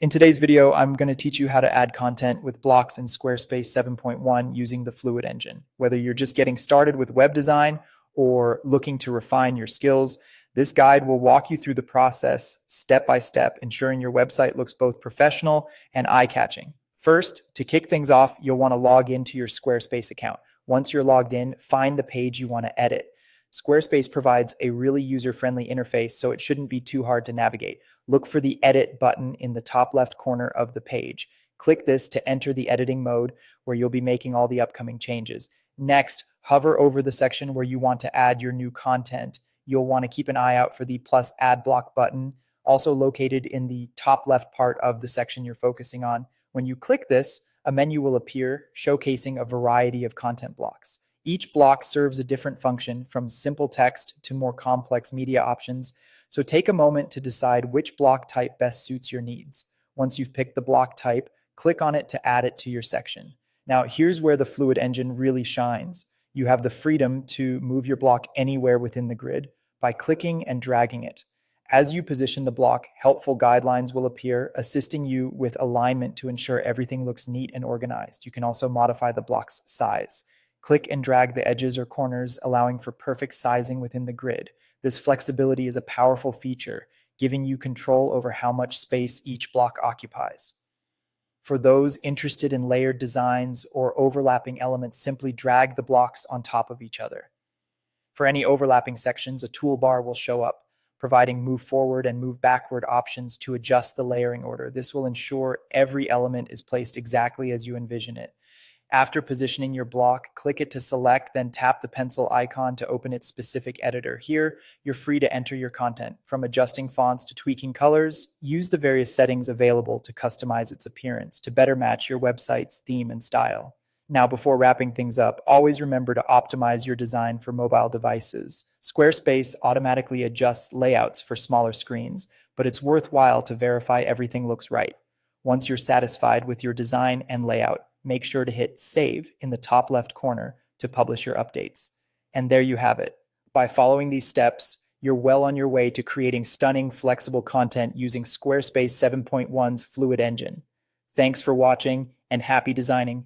In today's video, I'm going to teach you how to add content with blocks in Squarespace 7.1 using the Fluid engine. Whether you're just getting started with web design or looking to refine your skills, this guide will walk you through the process step by step, ensuring your website looks both professional and eye-catching. First, to kick things off, you'll want to log into your Squarespace account. Once you're logged in, find the page you want to edit. Squarespace provides a really user-friendly interface, so it shouldn't be too hard to navigate. Look for the Edit button in the top left corner of the page. Click this to enter the editing mode where you'll be making all the upcoming changes. Next, hover over the section where you want to add your new content. You'll want to keep an eye out for the plus add block button, also located in the top left part of the section you're focusing on. When you click this, a menu will appear showcasing a variety of content blocks. Each block serves a different function, from simple text to more complex media options. So take a moment to decide which block type best suits your needs. Once you've picked the block type, click on it to add it to your section. Now, here's where the Fluid engine really shines. You have the freedom to move your block anywhere within the grid by clicking and dragging it. As you position the block, helpful guidelines will appear, assisting you with alignment to ensure everything looks neat and organized. You can also modify the block's size. Click and drag the edges or corners, allowing for perfect sizing within the grid. This flexibility is a powerful feature, giving you control over how much space each block occupies. For those interested in layered designs or overlapping elements, simply drag the blocks on top of each other. For any overlapping sections, a toolbar will show up, providing move forward and move backward options to adjust the layering order. This will ensure every element is placed exactly as you envision it. After positioning your block, click it to select, then tap the pencil icon to open its specific editor. Here, you're free to enter your content. From adjusting fonts to tweaking colors, use the various settings available to customize its appearance to better match your website's theme and style. Now, before wrapping things up, always remember to optimize your design for mobile devices. Squarespace automatically adjusts layouts for smaller screens, but it's worthwhile to verify everything looks right. Once you're satisfied with your design and layout, make sure to hit Save in the top left corner to publish your updates. And there you have it. By following these steps, you're well on your way to creating stunning, flexible content using Squarespace 7.1's Fluid engine. Thanks for watching, and happy designing.